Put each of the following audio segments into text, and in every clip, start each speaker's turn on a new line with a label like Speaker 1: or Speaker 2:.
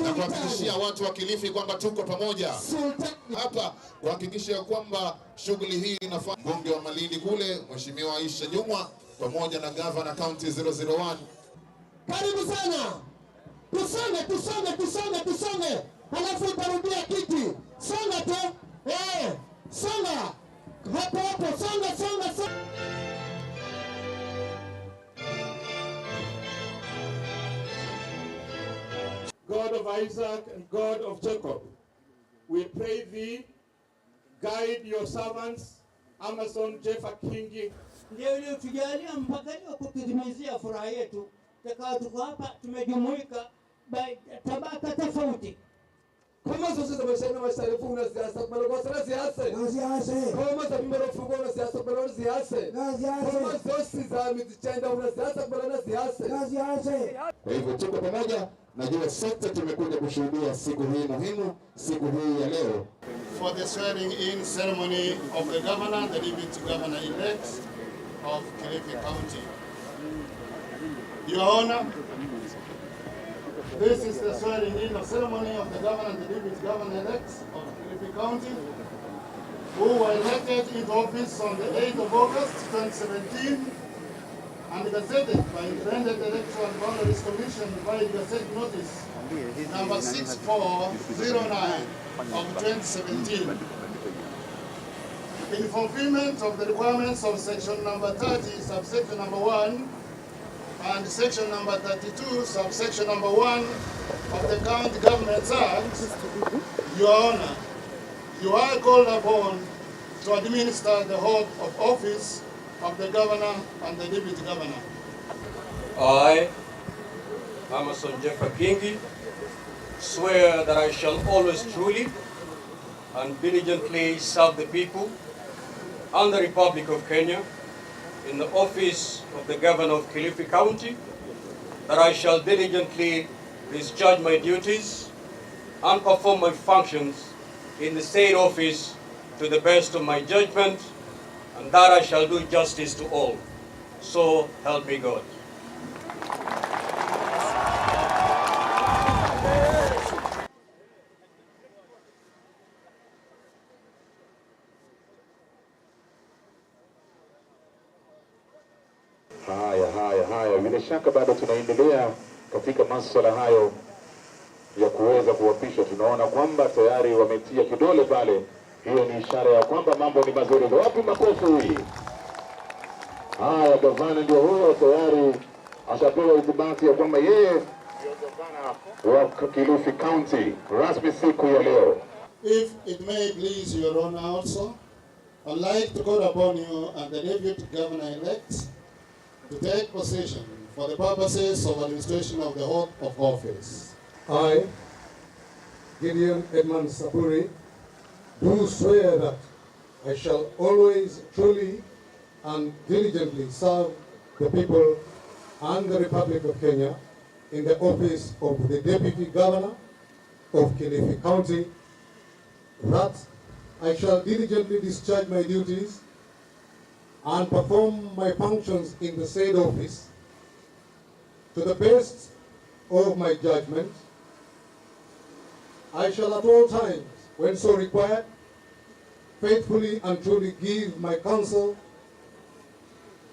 Speaker 1: na kuhakikishia watu wa Kilifi kwamba tuko pamoja hapa kuhakikisha kwamba shughuli hii inafanya. Mbunge wa Malindi kule Mheshimiwa Aisha Jumwa pamoja na Governor County 001.
Speaker 2: Karibu sana. Tusonge. Halafu utarudia kiti. Songa tu. Songa. Hapo. Songa.
Speaker 3: God of Isaac and God of Jacob, we pray thee, guide your servants, Amason Jeffa Kingi.
Speaker 4: Ndio ile tujalia mpaka leo kututimizia furaha yetu. Tuko hapa tumejumuika tabaka tofauti.
Speaker 5: Kama sasa tumeshaenda masharifu na siasa kwa sababu siasa. Kama sasa mmerofuko na siasa kwa siasa. Kama sasa za mtichenda na siasa kwa siasa.
Speaker 1: Kwa hivyo tuko pamoja. Najua sote tumekuja kushuhudia siku hii muhimu, siku hii ya leo.
Speaker 6: For the swearing in ceremony of the governor, the deputy governor elect of Kilifi County. Your Honor, this is the swearing in ceremony of the governor and the deputy governor elect of Kilifi County, who were elected into office on the 8th of August 2017 and gazetted by Independent Electoral Boundaries Commission by Gazette Notice number 6409 of 2017. In fulfillment of the requirements of section number 30, subsection number 1, and section number 32, subsection number 1 of the County Governments Act, Your Honor, you are called upon to administer the oath of office of the governor and the deputy governor.
Speaker 7: I, Amason Jeffa Kingi, swear that I shall always truly and diligently serve the people and the Republic of Kenya in the office of the governor of Kilifi County, that I shall diligently discharge my duties and perform my functions in the said office to the best of my judgment, and that I shall do justice to all. So help me God.
Speaker 8: Haya. Bila shaka bado tunaendelea katika masuala hayo ya kuweza kuapishwa. Tunaona kwamba tayari wametia kidole pale. Hiyo ni ishara ya kwamba mambo ni mazuri. Wapi makofi hii? Haya, gavana ndio huyo tayari ashapewa ithibati ya kwamba yeye ndio gavana wa Kilifi County rasmi siku ya leo.
Speaker 6: If it may please Your Honor also, I'd like to call upon you and the deputy governor-elect to take position for the purposes of administration of the oath of office.
Speaker 3: I, Gideon Edmund Sapuri, do swear that I shall always truly and diligently serve the people and the Republic of Kenya in the office of the Deputy Governor of Kilifi County, that I shall diligently discharge my duties and perform my functions in the said office to the best of my judgment. I shall at all times, when so required, faithfully and truly give my counsel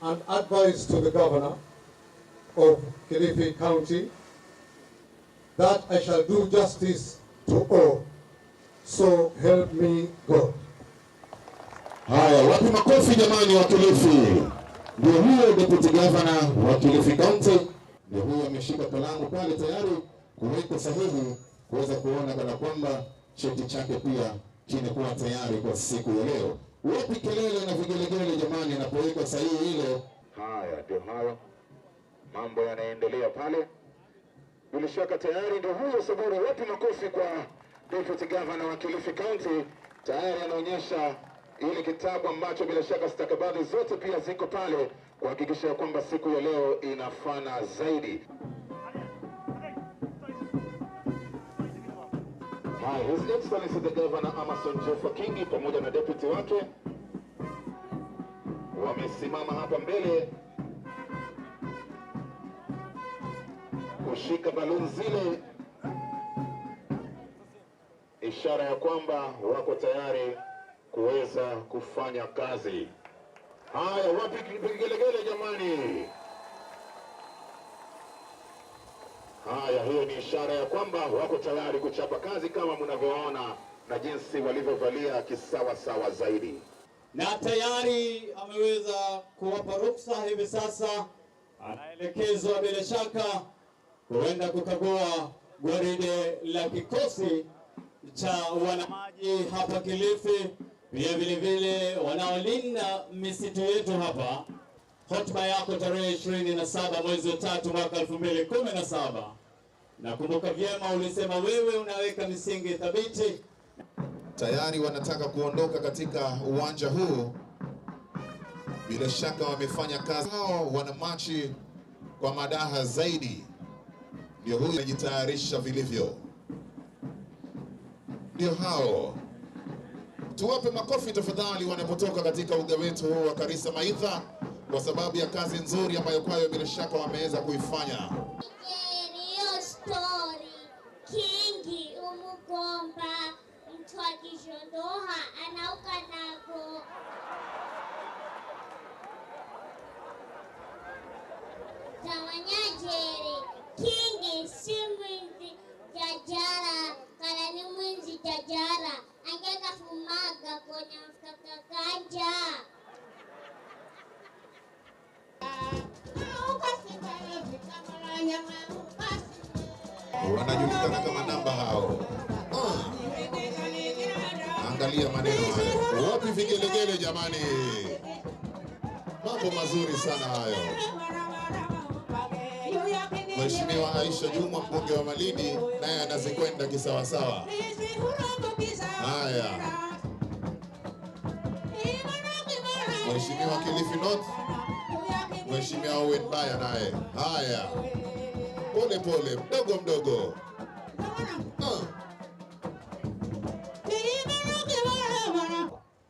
Speaker 3: and advice to the governor of Kilifi County, that I shall do justice to all. So help me God.
Speaker 1: Haya, wapi makofi jamani wa Kilifi. Ndio huyo deputy governor wa Kilifi County. Ndio huyo ameshika kalamu pale tayari kuweka sahihi kuweza kuona kana kwamba cheti chake pia kimekuwa tayari kwa siku ya leo. Wapi kelele na vigelegele jamani anapoweka sahihi ile.
Speaker 8: Haya, ndio hayo. Mambo yanaendelea pale. Bila shaka tayari ndio huyo Saburi. Wapi makofi kwa deputy governor wa Kilifi County. Tayari anaonyesha ile kitabu ambacho bila shaka stakabadhi zote pia ziko pale kuhakikisha kwamba siku ya leo inafana zaidi. His Excellency the Governor Amason Jeffa Kingi pamoja na deputy wake wamesimama hapa mbele kushika baluni zile ishara ya kwamba wako tayari kuweza kufanya kazi. Haya, wapi vigelegele jamani? Haya, hiyo ni ishara ya kwamba wako tayari kuchapa kazi kama mnavyoona na jinsi walivyovalia kisawa sawa zaidi.
Speaker 9: Na tayari ameweza kuwapa ruksa hivi sasa, anaelekezwa bila shaka kuenda kukagua gwaride la kikosi cha wanamaji hapa Kilifi, pia vile vile wanaolinda misitu yetu hapa. Hotuba yako tarehe 27 mwezi wa 3 mwaka 2017. Nakumbuka vyema ulisema wewe unaweka misingi thabiti.
Speaker 1: Tayari wanataka kuondoka katika uwanja huu. Bila shaka wamefanya kazi. Hao wanamachi kwa madaha zaidi. Ndio huyu anajitayarisha vilivyo. Ndio hao. Tuwape makofi tafadhali wanapotoka katika uga wetu huu wa Karisa Maitha, kwa sababu ya kazi nzuri ambayo kwayo bila shaka wameweza kuifanya.
Speaker 10: Story Kingi umugomba mtu akishondoha anauka nako tawanyajere Kingi si mwinzi jajara kana ni mwinzi jajara angeka fumaga kwenye mfakakanja
Speaker 1: Wanajulikana kama namba hao. Angalia maneno hayo. Wapi vigelegele jamani? Mambo mazuri sana hayo. Mheshimiwa Aisha Juma, mbunge wa Malindi, naye anazikwenda kisawasawa. Haya. Mheshimiwa Kilifi North, Mheshimiwa Owen Baya naye. Haya. Pole pole, mdogo mdogo.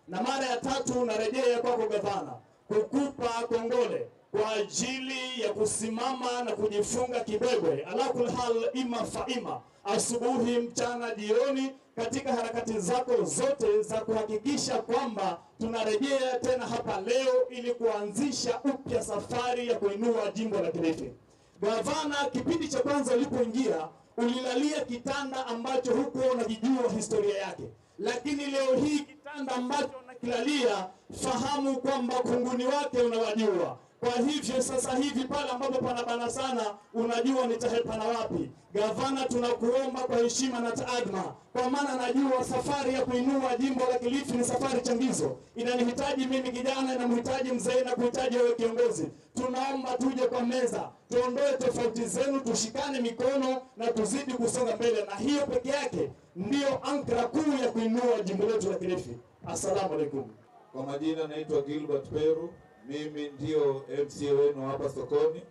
Speaker 9: Na mara ya tatu narejea kwako gavana, kukupa kongole kwa ajili ya kusimama na kujifunga kibebwe ala kul hal ima faima, asubuhi, mchana, jioni, katika harakati zako zote za kuhakikisha kwamba tunarejea tena hapa leo ili kuanzisha upya safari ya kuinua jimbo la Kilifi. Gavana, kipindi cha kwanza ulipoingia ulilalia kitanda ambacho hukuwa unajijua historia yake, lakini leo hii kitanda ambacho unakilalia, fahamu kwamba kunguni wake unawajua. Kwa hivyo sasa hivi pale ambapo panabana sana, unajua nitahepana wapi. Gavana, tunakuomba kwa heshima na taadhma, kwa maana najua safari ya kuinua jimbo la Kilifi ni safari changizo. Inanihitaji mimi kijana, inamhitaji mzee, na kuhitaji wewe kiongozi. Tunaomba tuje kwa meza, tuondoe tofauti zenu, tushikane mikono na tuzidi kusonga mbele, na hiyo peke yake ndio ankara kuu ya kuinua jimbo letu la Kilifi. Assalamu alaikum.
Speaker 11: Kwa majina naitwa Gilbert Peru. Mimi ndio MCA wenu hapa sokoni.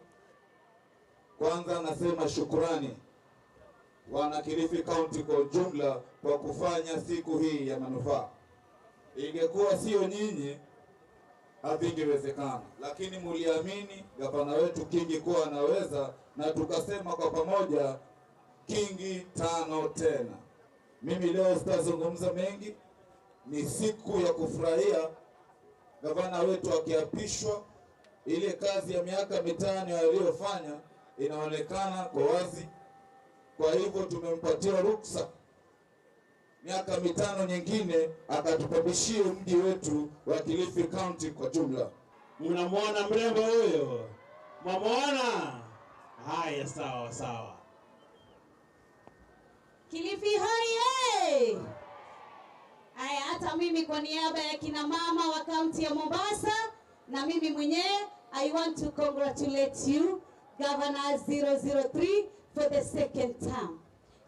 Speaker 11: Kwanza nasema shukurani wana Kilifi County kwa ujumla kwa kufanya siku hii ya manufaa. Ingekuwa sio nyinyi havingewezekana, lakini muliamini gavana wetu Kingi kuwa anaweza, na tukasema kwa pamoja Kingi 5 tena. Mimi leo sitazungumza mengi, ni siku ya kufurahia gavana wetu akiapishwa. Ile kazi ya miaka 5 aliyofanya inaonekana kwa wazi. Kwa hivyo tumempatia ruksa miaka 5 nyingine akatupabishie mji wetu wa Kilifi County kwa jumla.
Speaker 9: Mnamwona mrembo huyo? Mwamuona? Haya, sawa sawa.
Speaker 12: Kilifi hoye! Haya, hata mimi kwa niaba ya kina mama wa kaunti ya Mombasa na mimi mwenyewe, I want to congratulate you, Governor 003, for the second term.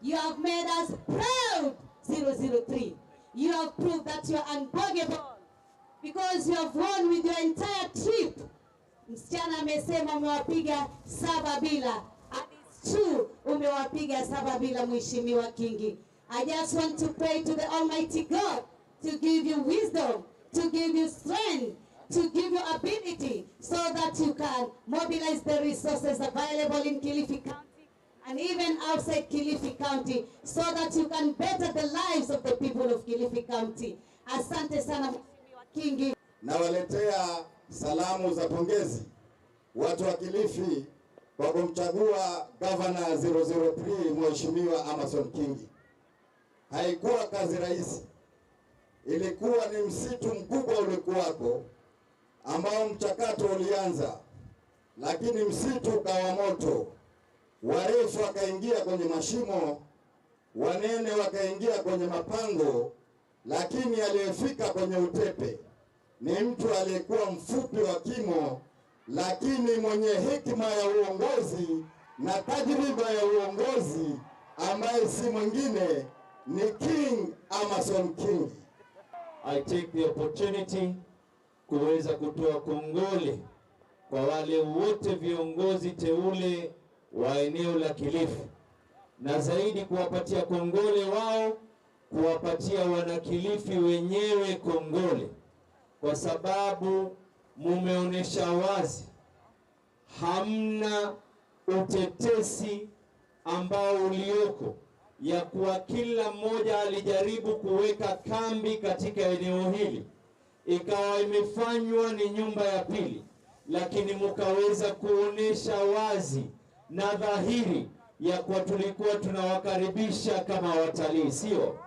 Speaker 12: You have made us proud, 003. You have proved that you are unbuggable because you have won with your entire trip. Msichana amesema umewapiga 7 bila. And it's true, umewapiga 7 bila, Mheshimiwa Kingi. I just want to pray to the Almighty God to give you wisdom, to give you strength, to give you ability so that you can mobilize the resources available in Kilifi County and even outside Kilifi County, so that you can better the lives of the people of Kilifi County. Asante sana Mheshimiwa Kingi.
Speaker 13: Nawaletea salamu za pongezi watu wa Kilifi kwa kumchagua Governor 003 Mheshimiwa Amason Kingi. Haikuwa kazi rahisi. Ilikuwa ni msitu mkubwa ulikuwako ambao mchakato ulianza, lakini msitu ukawa moto. Warefu wakaingia kwenye mashimo, wanene wakaingia kwenye mapango, lakini aliyefika kwenye utepe ni mtu aliyekuwa mfupi wa kimo, lakini mwenye hekima ya uongozi na tajriba ya uongozi, ambaye si mwingine ni King Amason Kingi.
Speaker 14: I take the opportunity kuweza kutoa kongole kwa wale wote viongozi teule wa eneo la Kilifi, na zaidi kuwapatia kongole wao, kuwapatia wanakilifi wenyewe kongole, kwa sababu mumeonesha wazi hamna utetesi ambao ulioko ya kuwa kila mmoja alijaribu kuweka kambi katika eneo hili, ikawa imefanywa ni nyumba ya pili, lakini mukaweza kuonesha wazi na dhahiri ya kuwa tulikuwa tunawakaribisha kama watalii, sio?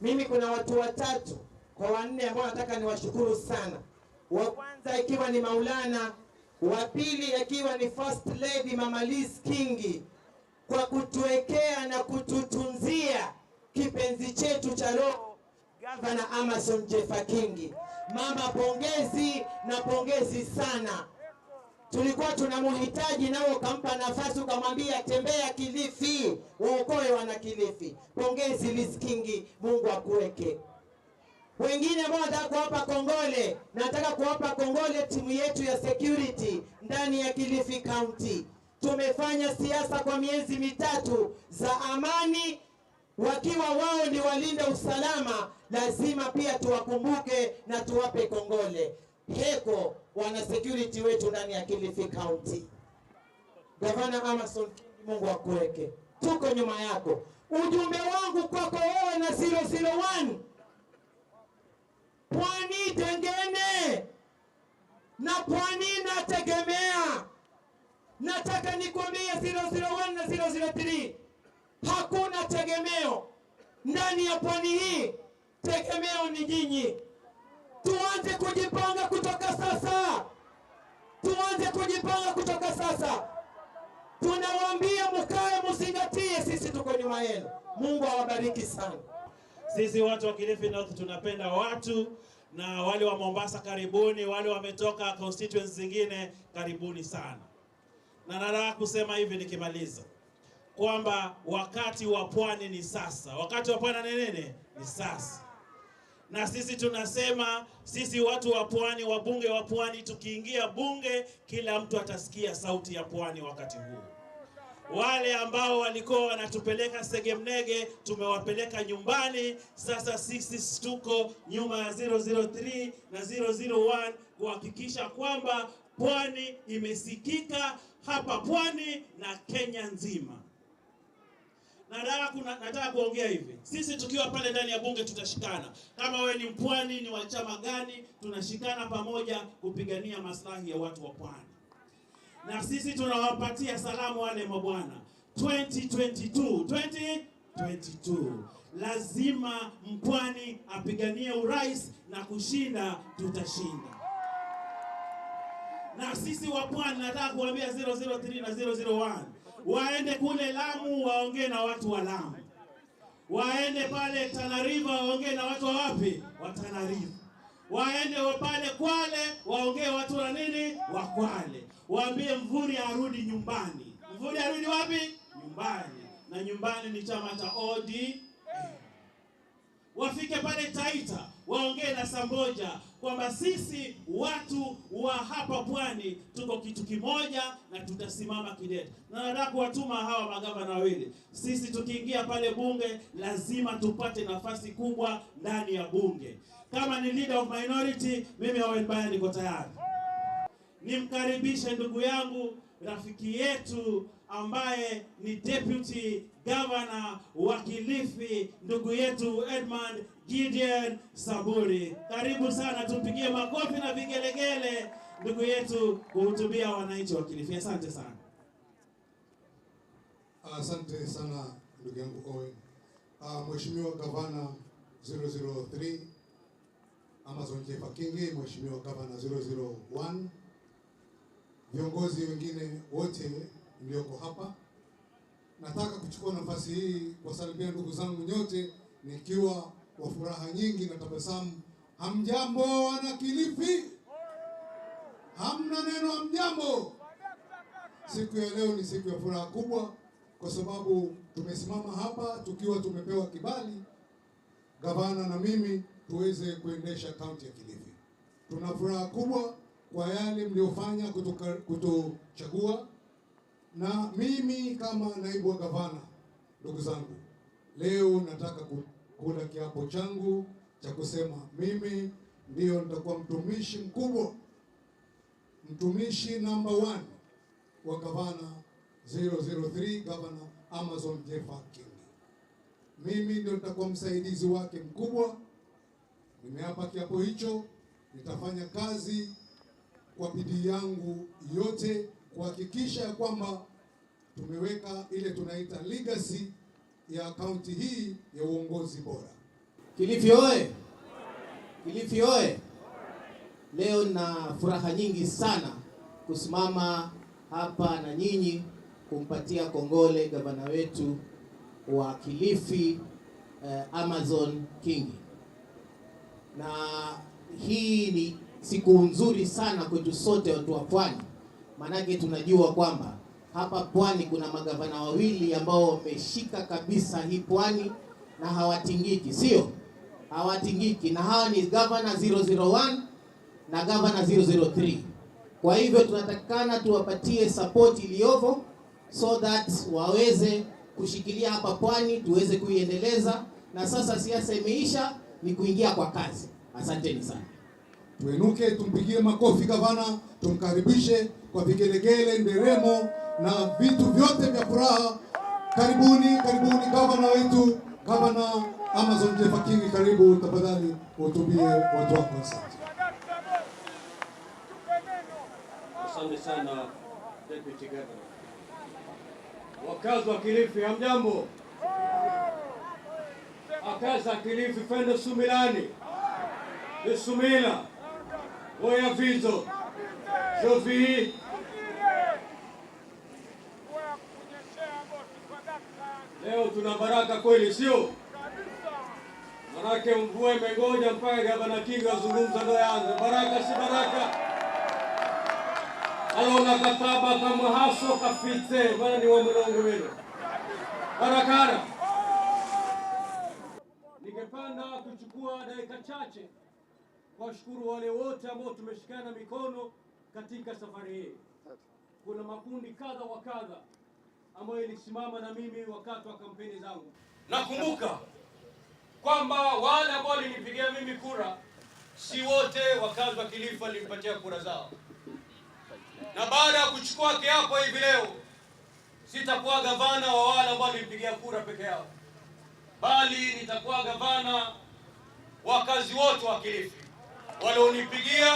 Speaker 2: Mimi kuna watu watatu kwa wanne ambao nataka niwashukuru sana. Wa kwanza ikiwa ni Maulana, wa pili ikiwa ni First Lady Mama Liz Kingi, kwa kutuwekea na kututunzia kipenzi chetu cha roho Governor Amason Jeffa Kingi. Mama, pongezi na pongezi sana. Tulikuwa tunamhitaji nao ukampa nafasi, ukamwambia tembea Kilifi, waokoe wana Kilifi. Pongezi Liz Kingi, Mungu akuweke. Wengine ambao nataka kuwapa kongole, nataka kuwapa kongole timu yetu ya security ndani ya Kilifi County. Tumefanya siasa kwa miezi mitatu za amani, wakiwa wao ni walinda usalama, lazima pia tuwakumbuke na tuwape kongole. Heko wana security wetu ndani ya Kilifi County. Governor Amason Kingi, Mungu akuweke. Tuko nyuma yako. Ujumbe wangu kwako wewe na 001, Pwani tengene na Pwani nategemea. Nataka nikwambie 001 na 003, hakuna tegemeo ndani ya pwani hii. Tegemeo ni nyinyi. Tuanze kujipanga kutoka sasa. Tuanze kujipanga kutoka sasa. Tunawaambia mkae mzingatie, sisi tuko nyuma yenu. Mungu awabariki sana.
Speaker 15: Sisi watu wa Kilifi North tunapenda watu, na wale wa Mombasa karibuni, wale wametoka constituencies zingine karibuni sana. Na nataka kusema hivi nikimaliza, kwamba wakati wa pwani ni sasa. Wakati wa pwani ni nini? Ni sasa. Na sisi tunasema, sisi watu wa pwani, wabunge wa pwani, tukiingia bunge, kila mtu atasikia sauti ya pwani wakati huu. Wale ambao walikuwa wanatupeleka segemnege, tumewapeleka nyumbani. Sasa sisi tuko nyuma ya 003 na 001 kuhakikisha kwamba pwani imesikika hapa pwani na Kenya nzima. Nataka kuongea hivi, sisi tukiwa pale ndani ya bunge tutashikana. Kama wewe ni mpwani, ni wa chama gani, tunashikana pamoja kupigania maslahi ya watu wa pwani. Na sisi tunawapatia salamu wale mabwana. 2022 lazima mpwani apiganie urais, na kushinda tutashinda. Na sisi wa pwani, nataka kuambia 003 na 001 waende kule Lamu waongee na watu wa Lamu. Waende pale Tana River waongee na watu wa wapi? Wa Tana River. Waende pale Kwale waongee watu wa nini? Wa Kwale. Waambie Mvuri arudi nyumbani. Mvuri arudi wapi? Nyumbani. Na nyumbani ni chama cha ODM. Wafike pale Taita waongee na Samboja kwamba sisi watu wa hapa pwani tuko kitu kimoja na tutasimama kidete. Na nataka kuwatuma hawa magavana wawili. Sisi tukiingia pale bunge lazima tupate nafasi kubwa ndani ya bunge. Kama ni leader of minority, mimi Owen Baya niko tayari. Nimkaribishe ndugu yangu, rafiki yetu ambaye ni Deputy Governor wa Kilifi, ndugu yetu Edmund Gideon Saburi. Karibu sana, tupigie makofi na vigelegele ndugu yetu kuhutubia wananchi wa Kilifi. Asante sana.
Speaker 3: Asante sana ndugu yangu Owen. Mheshimiwa Gavana 003 Amason Jeffa Kingi, Mheshimiwa Gavana 001, viongozi wengine wote mlioko hapa, nataka kuchukua nafasi hii kuwasalimia ndugu zangu nyote nikiwa wa furaha nyingi na tabasamu. Hamjambo wana Kilifi? Hamna neno hamjambo? Siku ya leo ni siku ya furaha kubwa kwa sababu tumesimama hapa tukiwa tumepewa kibali, gavana na mimi, tuweze kuendesha kaunti ya Kilifi. Tuna furaha kubwa kwa yale mliofanya kutuchagua, na mimi kama naibu wa gavana, ndugu zangu, leo nataka kula kiapo changu cha kusema mimi ndio nitakuwa mtumishi mkubwa, mtumishi number 1 wa gavana 003 Governor Amason Jeffa Kingi. Mimi ndio nitakuwa msaidizi wake mkubwa. Nimeapa kiapo hicho, nitafanya kazi kwa bidii yangu yote kuhakikisha ya kwamba tumeweka ile tunaita legacy ya kaunti hii ya uongozi bora.
Speaker 16: Kilifi oye! Kilifi oye! Leo na furaha nyingi sana kusimama hapa na nyinyi kumpatia kongole gavana wetu wa Kilifi Amason Kingi. Na hii ni siku nzuri sana kwetu sote watu wa Pwani, manake tunajua kwamba hapa Pwani kuna magavana wawili ambao wameshika kabisa hii Pwani na hawatingiki, sio? Hawatingiki, na hawa ni Governor 001 na Governor 003. Kwa hivyo tunatakikana tuwapatie support iliyovo so that waweze kushikilia hapa Pwani, tuweze kuiendeleza, na sasa siasa imeisha, ni kuingia kwa kazi. Asanteni sana.
Speaker 3: Tuenuke, tumpigie makofi gavana, tumkaribishe kwa vigelegele, nderemo na vitu vyote vya furaha. Karibuni, karibuni gavana wetu, Gavana Amason Jeffa Kingi, karibu tafadhali uhutubie watu wako. Asante.
Speaker 7: Asante sana Deputy Governor. Wakazi wa Kilifi hamjambo? Wakazi wa Kilifi fendo sumilani, Sumila, Boya Vizo, Jovi. Leo tuna baraka kweli, sio? Manake mvua imengoja mpaka Gavana Kingi azungumza ndo yaanze. Baraka si baraka. Alona kataba kama haso kafite, maana ni wa mlongo wenu. Barakara. Ningependa kuchukua dakika chache kuwashukuru wale wote ambao tumeshikana mikono katika safari hii. Kuna makundi kadha wa kadha ambayo ilisimama na mimi wakati wa kampeni zangu. Nakumbuka kwamba wale ambao walinipigia mimi kura si wote wakazi wa Kilifi walinipatia kura zao. Na baada ya kuchukua kiapo hivi leo, sitakuwa gavana wa wale ambao walinipigia kura peke yao, bali nitakuwa gavana wakazi wote wa Kilifi walionipigia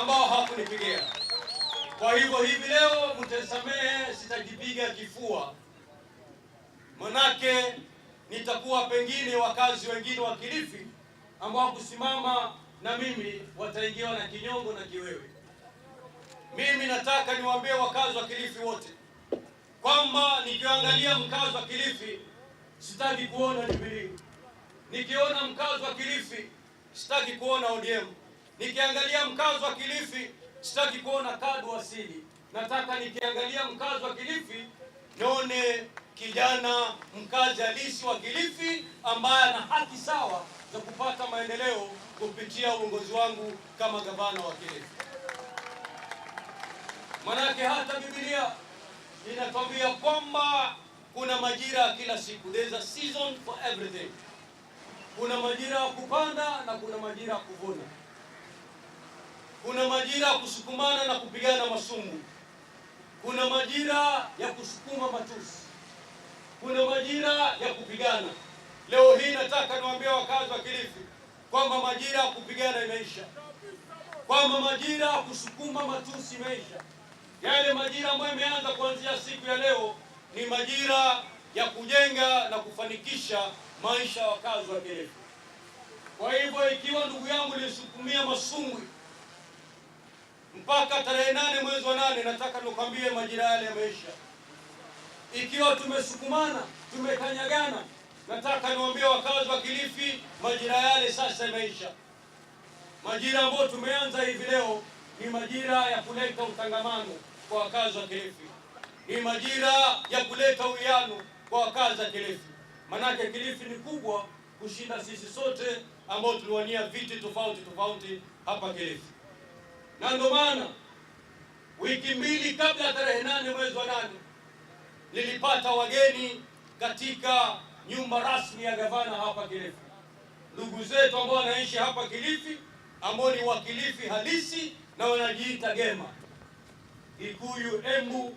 Speaker 7: ambao hawakunipigia. Kwa hivyo hivi leo mtasamehe, sitajipiga kifua, manake nitakuwa pengine wakazi wengine wa Kilifi ambao kusimama na mimi wataingiwa na kinyongo na kiwewe. Mimi nataka niwaambie wakazi wa Kilifi wote kwamba nikiangalia mkazi wa Kilifi sitaki kuona Jubilee. Nikiona mkazi wa Kilifi sitaki kuona ODM. Nikiangalia mkazi wa Kilifi sitaki kuona Kadu Asili. Nataka nikiangalia mkazi wa Kilifi nione kijana mkazi halisi wa Kilifi ambaye ana haki sawa za kupata maendeleo kupitia uongozi wangu kama gavana wa Kilifi. Manake hata Biblia inatuambia kwamba kuna majira ya kila siku. There is a season for everything. Kuna majira ya kupanda na kuna majira ya kuvuna. Kuna majira ya kusukumana na kupigana masumu. Kuna majira ya kusukuma matusi, kuna majira ya kupigana. Leo hii nataka niwaambie wakazi wa Kilifi kwamba majira ya kupigana imeisha, kwamba majira ya kusukuma matusi imeisha. Yale majira ambayo imeanza kuanzia siku ya leo ni majira ya kujenga na kufanikisha maisha ya wakazi wa Kilifi. Kwa hivyo ikiwa ndugu yangu nilisukumia masumbwi mpaka tarehe 8 mwezi wa 8, nataka nikwambie majira yale yameisha. Ikiwa tumesukumana, tumekanyagana, nataka niwaambie wakazi wa Kilifi majira yale sasa yameisha. Majira ambayo tumeanza hivi leo ni majira ya kuleta utangamano kwa wakazi wa Kilifi. Ni majira ya kuleta uwiano kwa wakazi wa Kilifi. Manake Kilifi ni kubwa kushinda sisi sote ambao tuliwania viti tofauti hapa Kilifi. Na ndio maana wiki mbili kabla ya tarehe 8 mwezi wa 8 nilipata wageni katika nyumba rasmi ya gavana hapa Kilifi. Ndugu zetu ambao wanaishi hapa Kilifi, ambao ni wakilifi halisi na wanajiita Gema, Kikuyu, Embu,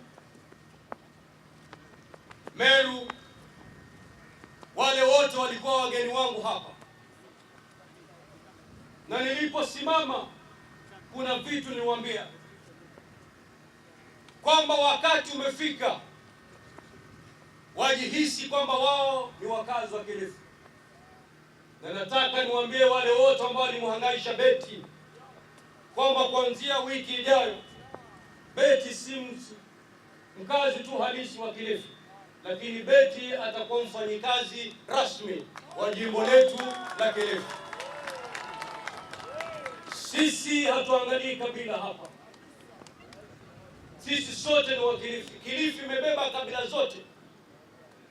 Speaker 7: Meru, wale wote walikuwa wageni wangu hapa. Na niliposimama kuna vitu niliwaambia kwamba wakati umefika wajihisi kwamba wao ni wakazi wa Kilifi. Na nataka niwaambie wale wote ambao walimhangaisha Beti kwamba kuanzia wiki ijayo Beti si mkazi tu halisi wa Kilifi, lakini Beti atakuwa mfanyikazi rasmi wa jimbo letu la Kilifi. Sisi hatuangalii kabila hapa. Sisi sote ni wa Kilifi. Kilifi imebeba kabila zote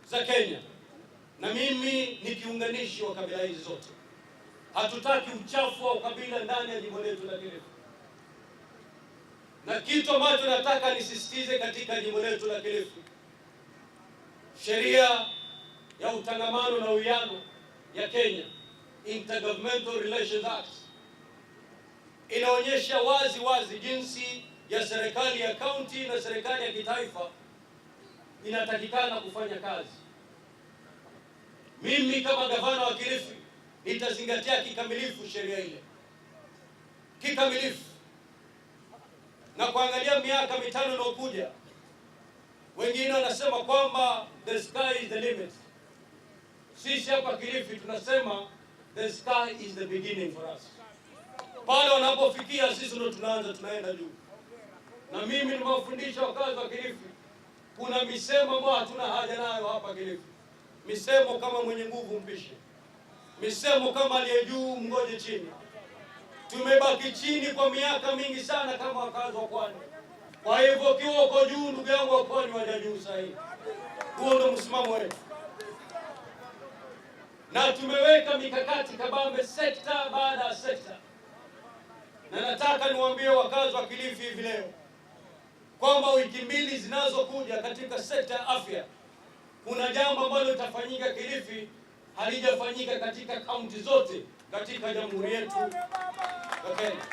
Speaker 7: za Kenya, na mimi ni kiunganishi wa kabila hizi zote. Hatutaki uchafu wa ukabila ndani ya jimbo letu la Kilifi. Na kitu ambacho nataka nisisitize katika jimbo letu la Kilifi, sheria ya utangamano na uwiano ya Kenya, Intergovernmental Relations Act, inaonyesha wazi jinsi ya serikali ya kaunti na serikali ya kitaifa inatakikana kufanya kazi. Mimi kama gavana wa Kilifi nitazingatia kikamilifu sheria ile, kikamilifu, na kuangalia miaka 5 inayokuja. Wengine wanasema kwamba the sky is the limit. Sisi hapa Kilifi tunasema the sky is the beginning for us. Pale wanapofikia sisi ndo tunaenda juu. Na mimi nimewafundisha wakazi wa Kilifi, kuna misemo ambayo hatuna haja nayo hapa Kilifi. Misemo kama mwenye nguvu mpishe, misemo kama aliye juu mgoje chini. Tumebaki chini kwa miaka mingi sana kama wakazi wa Pwani. Kwa hivyo kiwa uko juu, ndugu yangu wa Pwani waja juu sahihi. Huo ndio msimamo wetu. Na tumeweka mikakati kabambe sekta baada ya sekta. Na nataka niwaambie wakazi wa Kilifi hivi leo kwamba wiki mbili zinazokuja katika sekta ya afya kuna jambo ambalo litafanyika Kilifi halijafanyika katika kaunti zote katika jamhuri yetu ya Kenya.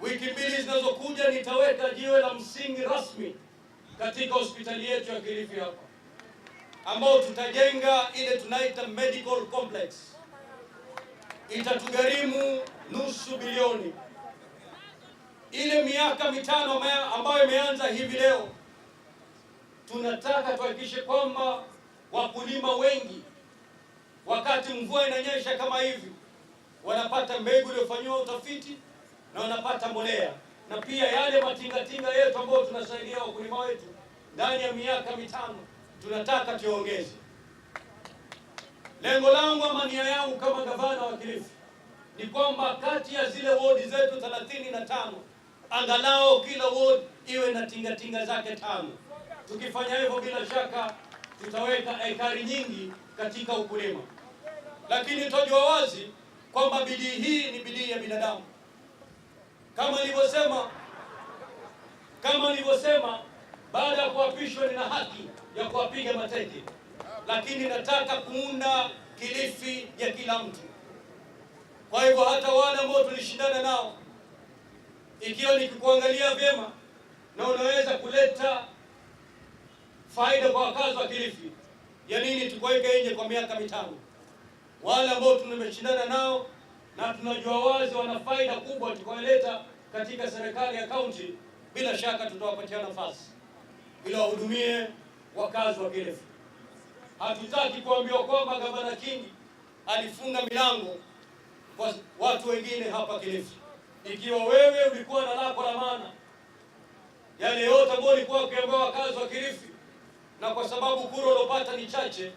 Speaker 7: Wiki mbili zinazokuja nitaweka jiwe la msingi rasmi katika hospitali yetu ya Kilifi hapa, ambao tutajenga ile tunaita medical complex. Itatugharimu nusu bilioni. Ile miaka 5 ambayo imeanza hivi leo, tunataka tuhakikishe kwamba wakulima wengi wakati mvua inanyesha kama hivi wanapata mbegu iliyofanywa utafiti na wanapata mbolea, na pia yale matingatinga yetu ambayo tunasaidia wakulima wetu ndani ya miaka 5 tunataka tuongeze. Lengo langu ama nia yangu kama gavana wa Kilifi ni kwamba kati ya zile wodi zetu 35 angalau kila ward iwe na tingatinga zake 5. Tukifanya hivyo bila shaka tutaweka ekari nyingi katika ukulima. Lakini tutajua wazi kwamba bidii hii ni bidii ya binadamu. Kama nilivyosema baada ya kuapishwa nina haki ya kuwapiga mateke. Lakini nataka kuunda Kilifi ya kila mtu. Kwa hivyo hata wale ambao tulishindana nao ikiwa nikikuangalia vyema na unaweza kuleta faida kwa wakazi wa Kilifi, ya nini tukuweke nje kwa miaka 5? Wale ambao tumeshindana nao na tunajua wazi wana faida kubwa tukaileta katika serikali ya kaunti, bila shaka tutawapatia nafasi ili wahudumie wakazi wa Kilifi. Hatutaki kuambiwa kwamba Gavana Kingi alifunga milango kwa watu wengine hapa Kilifi. Ikiwa wewe ulikuwa na lako la maana, yale yote ambayo ulikuwa ukiambia wakazi wa Kilifi, na kwa sababu kura ulopata ni chache,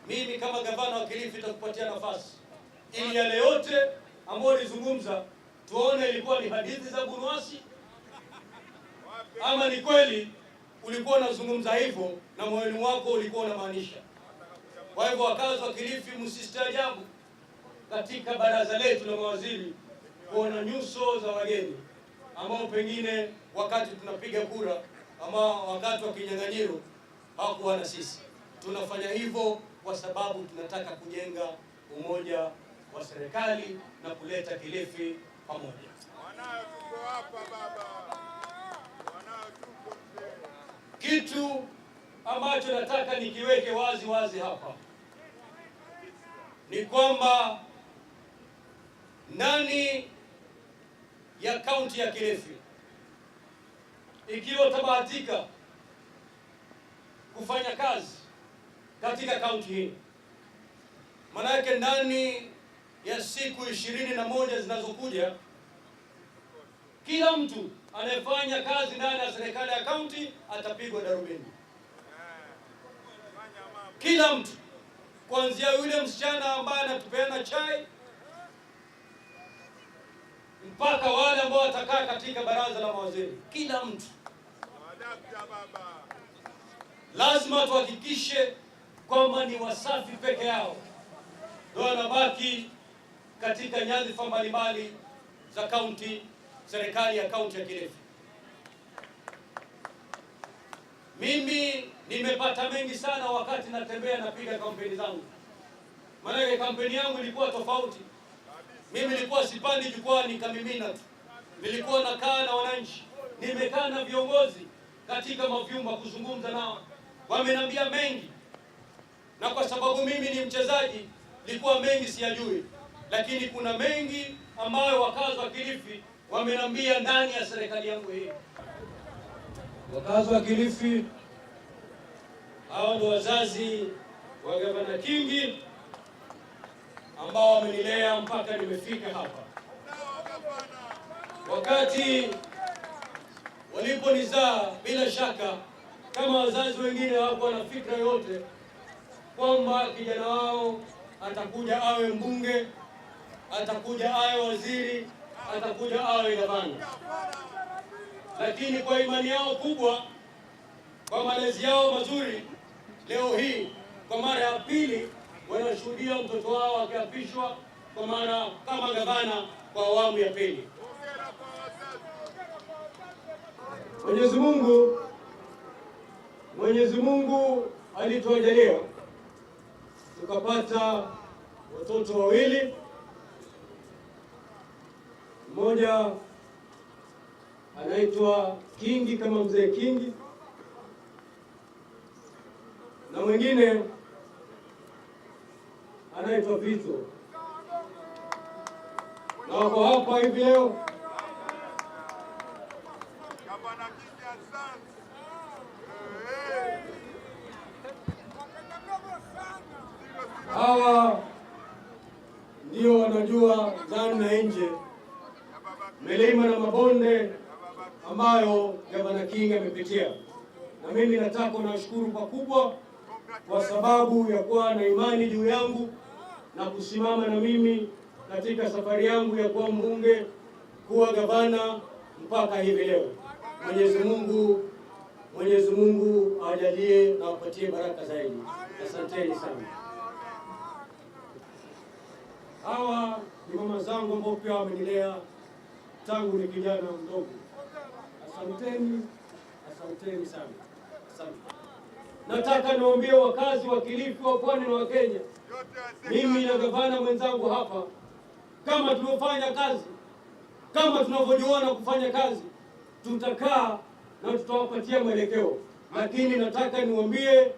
Speaker 7: mimi kama gavana wa Kilifi nitakupatia nafasi ili yale yote ambayo ulizungumza tuone ilikuwa ni hadithi za bunwasi ama ni kweli ulikuwa unazungumza hivyo na moyoni wako ulikuwa unamaanisha. Kwa hivyo wakazi wa Kilifi, msistaajabu katika baraza letu la mawaziri kuona nyuso za wageni ambao pengine wakati tunapiga kura ama wakati wa kinyang'anyiro hawakuwa na sisi. Tunafanya hivyo kwa sababu tunataka kujenga umoja wa serikali na kuleta Kilifi pamoja. Kitu ambacho nataka nikiweke wazi hapa ni kwamba ndani ya kaunti ya Kilifi, ikiwa utabahatika kufanya kazi katika kaunti hii, manake ndani ya siku 21 zinazokuja, kila mtu anayefanya kazi ndani ya serikali ya kaunti atapigwa darubini. Kila mtu, kuanzia yule msichana ambaye anatupeana chai mpaka wale ambao watakaa katika baraza la mawaziri, kila mtu lazima tuhakikishe kwamba ni wasafi peke yao ndio wanabaki katika nyadhifa mbalimbali za kaunti, serikali ya kaunti ya Kilifi. Mimi nimepata mengi sana wakati natembea napiga kampeni zangu. Maana kampeni yangu ilikuwa tofauti. Mimi nilikuwa sipandi jukwani kamimina tu. Nilikuwa nakaa na wananchi. Nimekaa na viongozi katika mavyumba kuzungumza nao. Wameniambia mengi. Na kwa sababu mimi ni mchezaji, nilikuwa mengi siyajui. Lakini kuna mengi ambayo wakazi wa Kilifi wameniambia ndani ya serikali yangu hii. Wakazi wa Kilifi, hao ndio wazazi wa Gavana Kingi ambao wamenilea mpaka nimefika hapa. Wakati waliponizaa, bila shaka kama wazazi wengine hawakuwa na fikra yote kwamba kijana wao atakuja awe mbunge, atakuja awe waziri, atakuja awe gavana. Lakini kwa imani yao kubwa, kwa malezi yao mazuri, leo hii kwa mara ya pili wanashuhudia mtoto wao akiapishwa kwa mara kama gavana kwa awamu ya pili. Mwenyezi Mungu alitujalia tukapata watoto wawili, mmoja anaitwa Kingi kama mzee Kingi na mwingine anaitwa Vito, na wako hapa hivi leo. Hawa ndio wanajua ndani na nje, milima na mabonde ambayo Gavana Kingi amepitia, na mimi nataka kuwashukuru pakubwa kwa sababu ya kuwa na imani juu yangu na kusimama na mimi katika safari yangu ya kuwa mbunge, kuwa gavana mpaka hivi leo. Mwenyezi Mungu awajalie na wapatie baraka zaidi. Asanteni sana. Hawa ni mama zangu ambao pia wamenilea tangu ni kijana mdogo. Asanteni sana. Asante. Nataka niwaambie wakazi wa Kilifi, wa Pwani na wa Kenya, mimi na gavana mwenzangu hapa, kama tumefanya kazi
Speaker 17: kama tunavyojuana kufanya kazi, tutakaa na tutawapatia mwelekeo. Lakini nataka niwaambie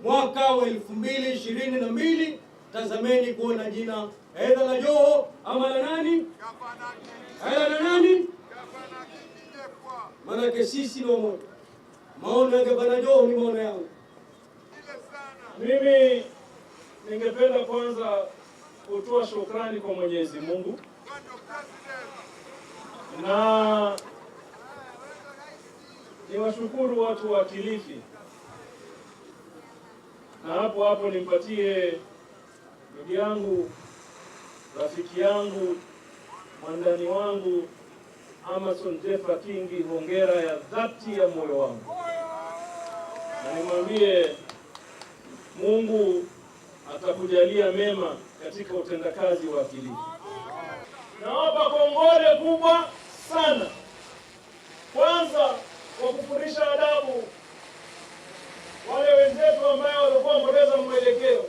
Speaker 17: mwaka wa 2022 tazameni kuona jina aidha la Joho ama la nani? Aidha la nani? Manake sisi ni wamoja. Maono ya Gavana Joho ni maono yangu.
Speaker 18: Mimi ningependa kwanza kutoa shukrani kwa Mwenyezi Mungu na niwashukuru watu wa Kilifi, na hapo nimpatie ndugu yangu, rafiki yangu, mwandani wangu Amason Jeffa Kingi hongera ya dhati ya moyo wangu, na nimwambie Mungu atakujalia mema katika utendakazi wa Kilifi. Nawapa kongole kubwa sana, kwanza kwa kufundisha adabu wale wenzetu ambao walikuwa wamepoteza mwelekeo,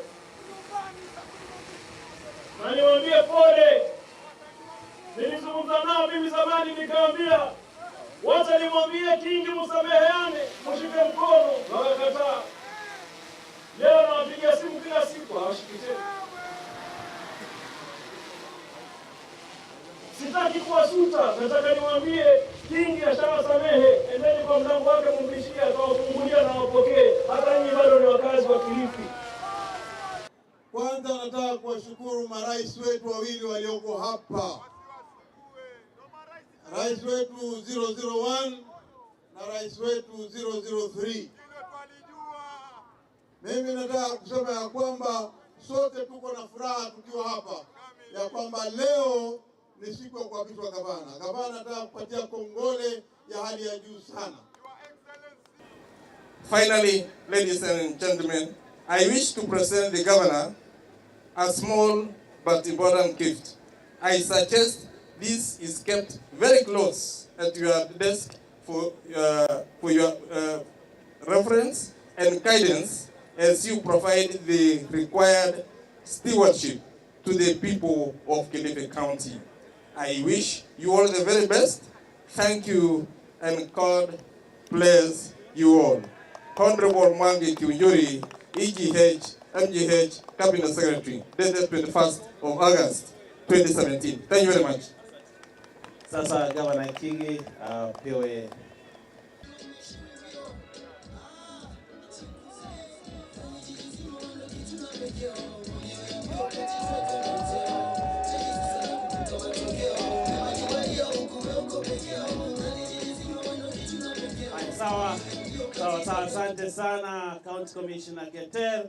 Speaker 18: na niwaambie pole. Nilizungumza nao mimi zamani nikaambia wacha nimwambie Kingi msameheane, mshike mkono, na wakakataa. Leo nawapigia simu kila siku hawashiki tena. Sitaki kuwasuta, nataka niwaambie Kingi ashawasamehe. Endeni kwa mlango wake mumrishie, atawafungulia na wapokee. Hata nyinyi bado ni wakazi wa Kilifi.
Speaker 19: Kwanza nataka kuwashukuru marais wetu wawili walioko hapa, rais wetu 001 na rais wetu 003. Mimi nataka kusema ya kwamba sote tuko na furaha tukiwa hapa, ya kwamba leo ni siku ya kuapishwa gavana. Gavana nataka kupatia kongole ya hali ya juu sana.
Speaker 20: Finally, ladies and gentlemen, I wish to present the governor a small but important gift. I suggest this is kept very close at your desk for your reference and guidance as you provide the required stewardship to the people of Kilifi County. I wish you all the very best. Thank you, and God bless you all. Honorable Mwangi Kiunjuri, EGH, MGH, Cabinet Secretary, dated 21st of August, 2017. Thank you very much.
Speaker 21: Sasa Gavana Kingi pewe
Speaker 15: Sawa, asante sana County Commissioner Keter.